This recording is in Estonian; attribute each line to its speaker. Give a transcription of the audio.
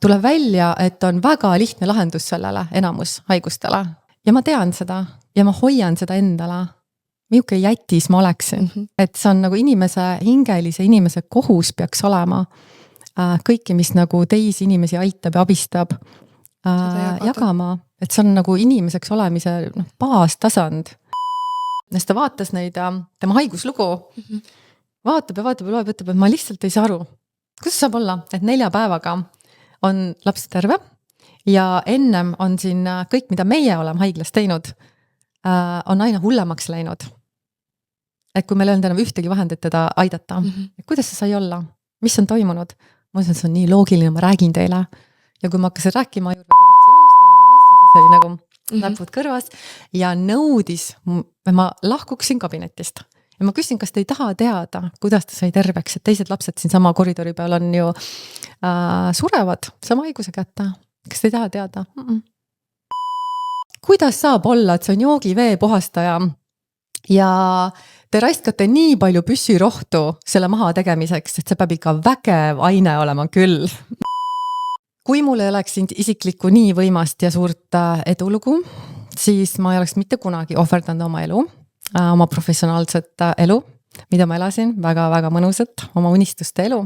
Speaker 1: tuleb välja, et on väga lihtne lahendus sellele enamus haigustele. Ja ma tean seda ja ma hoian seda endale. Milline jätis ma oleksin. Et see on nagu inimese hingelise inimese kohus peaks olema kõiki, mis nagu teisi inimesi aitab ja abistab jagama. Et see on nagu inimeseks olemise baastasand. Sest ta vaatas neid tema haiguslugu, vaatab ja loeb, ütleb, et ma lihtsalt ei saa aru. Kuidas saab olla, et 4 päevaga on laps terve ja ennem on siin kõik, mida meie oleme haiglas teinud, on aina hullemaks läinud. Et kui meil ei olnud enam ühtegi vahendit teda aidata, kuidas see sai olla? Mis on toimunud? Ma ütlen, et see on nii loogiline, ma räägin teile. Ja kui ma hakkasin rääkima siis oli nagu näpud kõrvas ja nõudis, ma lahkuksin kabinetist. Ja ma küsin, kas te ei taha teada, kuidas ta sai terveks, et teised lapsed siin sama koridori peal on ju surevad sama haiguse kätte. Kas te ei taha teada? Kuidas saab olla, et see on joogivee puhastaja ja te raiskate nii palju püssirohtu selle maha tegemiseks, et see peab ikka vägev aine olema küll. Kui mul ei oleks isiklikku nii võimast ja suurt edulugu, siis ma ei oleks mitte kunagi ohverdanud oma elu, oma professionaalset elu, mida ma elasin väga-väga mõnusat, oma unistuste elu.